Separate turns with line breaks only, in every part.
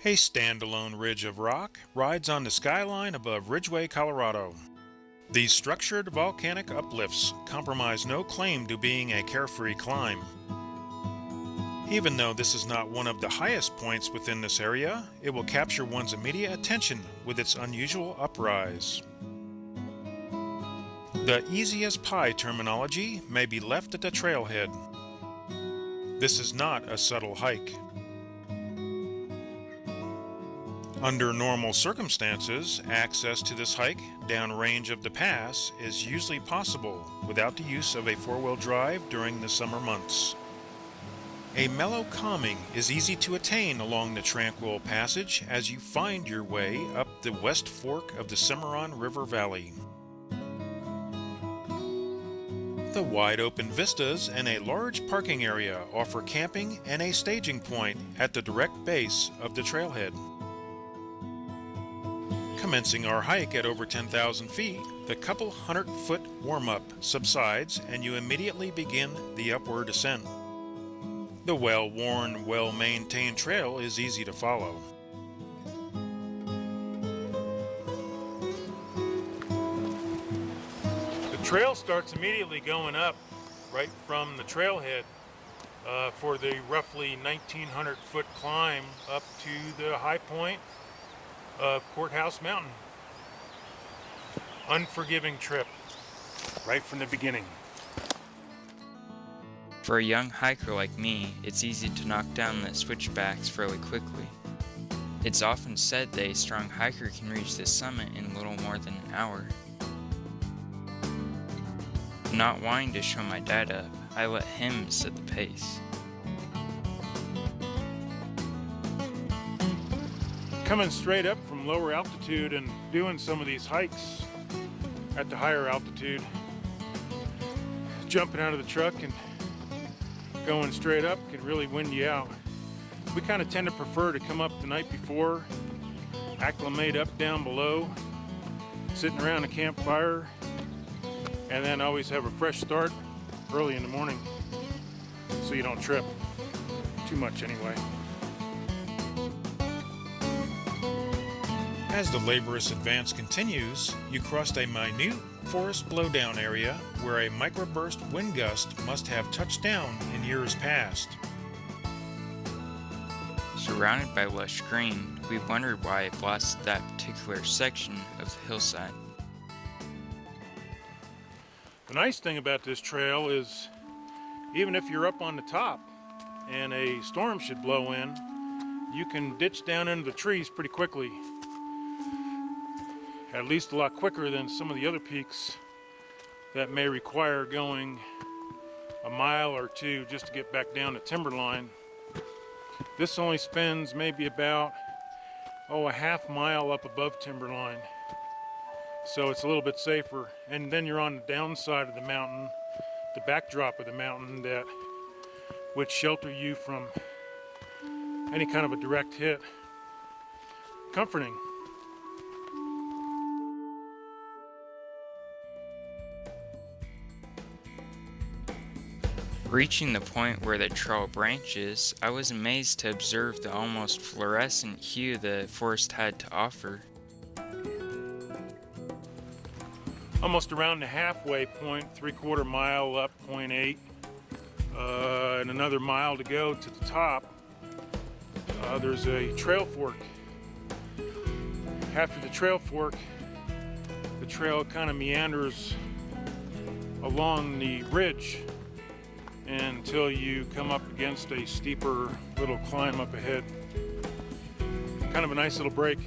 A standalone ridge of rock rides on the skyline above Ridgeway, Colorado. These structured volcanic uplifts compromise no claim to being a carefree climb. Even though this is not one of the highest points within this area, it will capture one's immediate attention with its unusual uprise. The easy as pie terminology may be left at the trailhead. This is not a subtle hike. Under normal circumstances, access to this hike downrange of the pass is usually possible without the use of a four-wheel drive during the summer months. A mellow calming is easy to attain along the tranquil passage as you find your way up the west fork of the Cimarron River Valley. The wide open vistas and a large parking area offer camping and a staging point at the direct base of the trailhead. Commencing our hike at over 10,000 feet, the couple 100-foot warm-up subsides and you immediately begin the upward ascent. The well-worn, well-maintained trail is easy to follow. The trail starts immediately going up right from the trailhead for the roughly 1,900-foot climb up to the high point of Courthouse Mountain. Unforgiving trip right from the beginning.
For a young hiker like me, it's easy to knock down the switchbacks fairly quickly. It's often said that a strong hiker can reach the summit in little more than an hour. Not wanting to show my dad up, I let him set the pace.
Coming straight up from lower altitude and doing some of these hikes at the higher altitude, jumping out of the truck and going straight up can really wind you out. We kind of tend to prefer to come up the night before, acclimate up down below, sitting around a campfire, and then always have a fresh start early in the morning so you don't trip too much anyway. As the laborious advance continues, you crossed a minute forest blowdown area where a microburst wind gust must have touched down in years past.
Surrounded by lush green, we wondered why it blasted that particular section of the hillside.
The nice thing about this trail is even if you're up on the top and a storm should blow in, you can ditch down into the trees pretty quickly. At least a lot quicker than some of the other peaks that may require going a mile or two just to get back down to timberline. This only spends maybe about a half mile up above timberline, so it's a little bit safer. And then you're on the downside of the mountain, the backdrop of the mountain that would shelter you from any kind of a direct hit. Comforting.
Reaching the point where the trail branches, I was amazed to observe the almost fluorescent hue the forest had to offer.
Almost around the halfway point, 3/4 mile up, 0.8, and another mile to go to the top. There's a trail fork. After the trail fork, the trail kind of meanders along the ridge until you come up against a steeper little climb up ahead. Kind of a nice little break.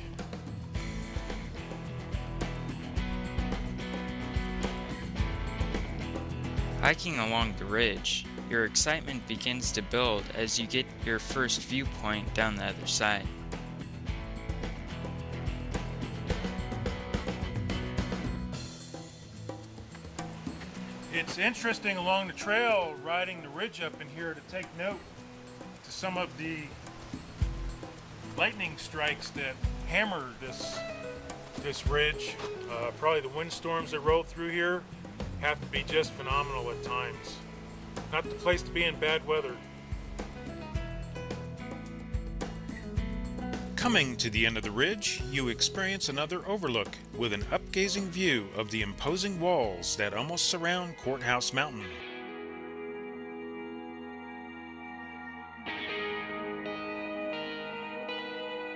Hiking along the ridge, your excitement begins to build as you get your first viewpoint down the other side.
It's interesting along the trail, riding the ridge up in here, to take note to some of the lightning strikes that hammer this ridge. Probably the windstorms that roll through here have to be just phenomenal at times. Not the place to be in bad weather. Coming to the end of the ridge, you experience another overlook with an upgazing view of the imposing walls that almost surround Courthouse Mountain.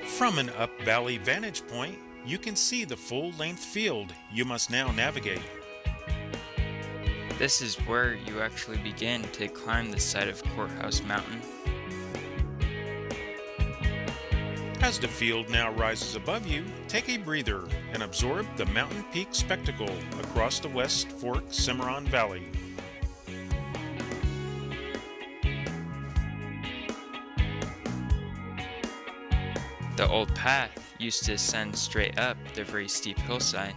From an up-valley vantage point, you can see the full-length field you must now navigate.
This is where you actually begin to climb the side of Courthouse Mountain.
As the field now rises above you, take a breather and absorb the mountain peak spectacle across the West Fork Cimarron Valley.
The old path used to ascend straight up the very steep hillside.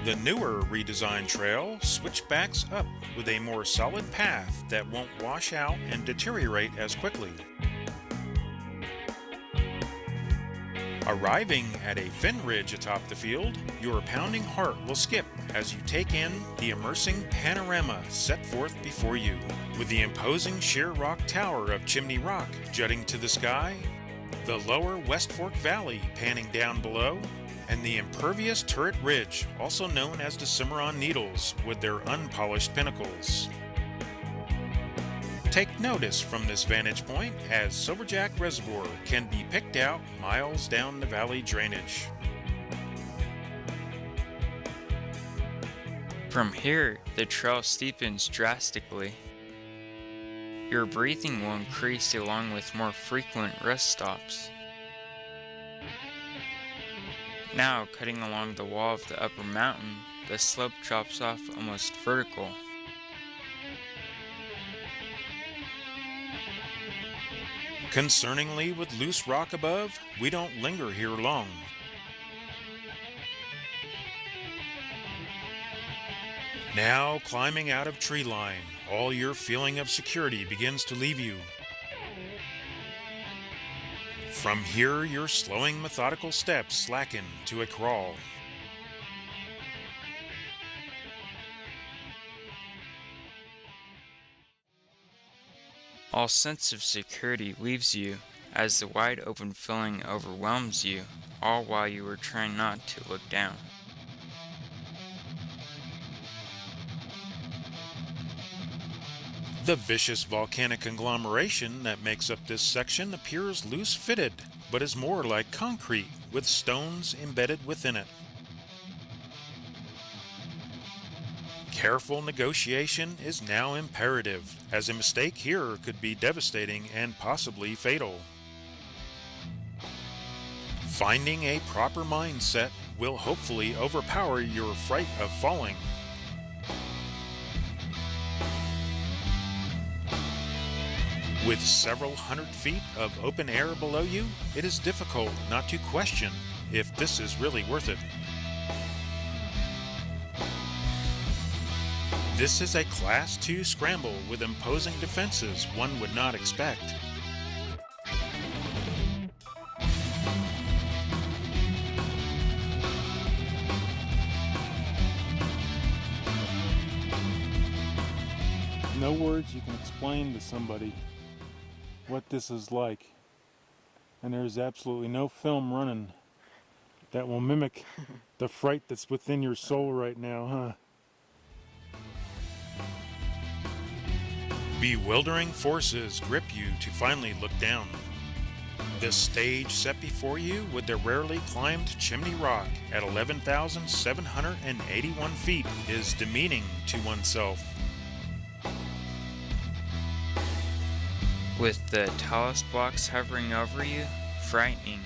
The newer redesigned trail switchbacks up with a more solid path that won't wash out and deteriorate as quickly. Arriving at a fin ridge atop the field, your pounding heart will skip as you take in the immersing panorama set forth before you, with the imposing sheer rock tower of Chimney Rock jutting to the sky, the lower West Fork Valley panning down below, and the impervious turret ridge, also known as the Cimarron Needles, with their unpolished pinnacles. Take notice from this vantage point as Silverjack Reservoir can be picked out miles down the valley drainage.
From here, the trail steepens drastically. Your breathing will increase along with more frequent rest stops. Now, cutting along the wall of the upper mountain, the slope drops off almost vertical.
Concerningly with loose rock above, we don't linger here long. Now, climbing out of tree line, all your feeling of security begins to leave you. From here, your slowing methodical steps slacken to a crawl.
All sense of security leaves you as the wide open feeling overwhelms you, all while you are trying not to look down.
The vicious volcanic conglomeration that makes up this section appears loose-fitted, but is more like concrete, with stones embedded within it. Careful negotiation is now imperative, as a mistake here could be devastating and possibly fatal. Finding a proper mindset will hopefully overpower your fright of falling. With several hundred feet of open air below you, it is difficult not to question if this is really worth it. This is a Class 2 scramble with imposing defenses one would not expect.
No words you can explain to somebody what this is like, and there's absolutely no film running that will mimic the fright that's within your soul right now, huh?
Bewildering forces grip you to finally look down. The stage set before you with the rarely climbed Chimney Rock at 11,781 feet is demeaning to oneself.
With the tallest blocks hovering over you, frightening.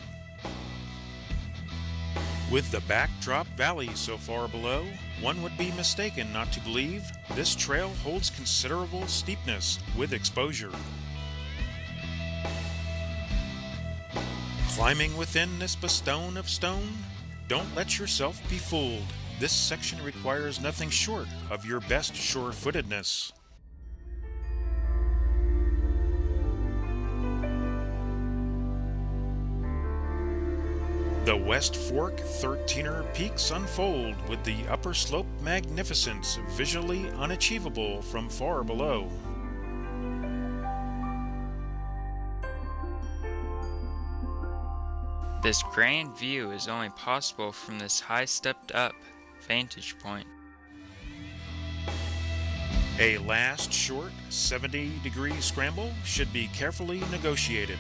With the backdrop valley so far below, one would be mistaken not to believe this trail holds considerable steepness with exposure. Climbing within this bestone of stone, don't let yourself be fooled. This section requires nothing short of your best sure-footedness. The West Fork 13er peaks unfold with the upper slope magnificence visually unachievable from far below.
This grand view is only possible from this high stepped-up vantage point.
A last short 70-degree scramble should be carefully negotiated.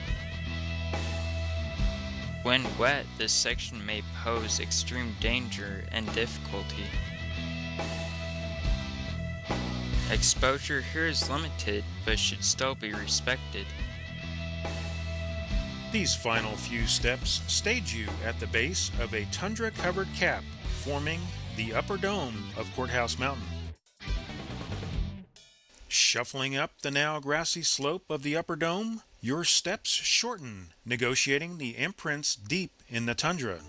When wet, this section may pose extreme danger and difficulty. Exposure here is limited, but should still be respected.
These final few steps stage you at the base of a tundra-covered cap forming the upper dome of Courthouse Mountain. Shuffling up the now grassy slope of the upper dome, your steps shorten, negotiating the imprints deep in the tundra.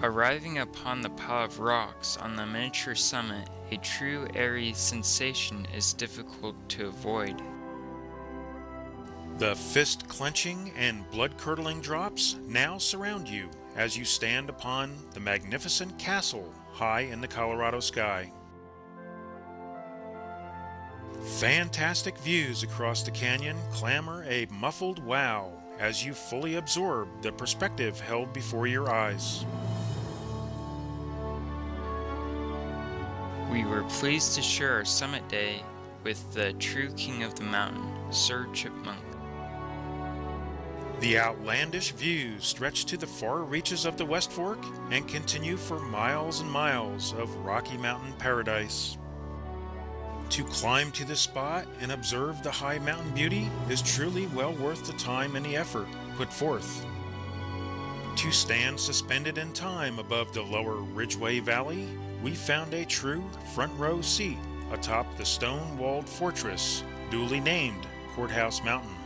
Arriving upon the pile of rocks on the miniature summit, a true airy sensation is difficult to avoid.
The fist-clenching and blood-curdling drops now surround you as you stand upon the magnificent castle high in the Colorado sky. Fantastic views across the canyon clamor a muffled wow as you fully absorb the perspective held before your eyes.
We were pleased to share our summit day with the true king of the mountain, Sir Chipmunk.
The outlandish views stretch to the far reaches of the West Fork and continue for miles and miles of Rocky Mountain paradise. To climb to this spot and observe the high mountain beauty is truly well worth the time and the effort put forth. To stand suspended in time above the lower Ridgeway Valley, we found a true front row seat atop the stone-walled fortress, duly named Courthouse Mountain.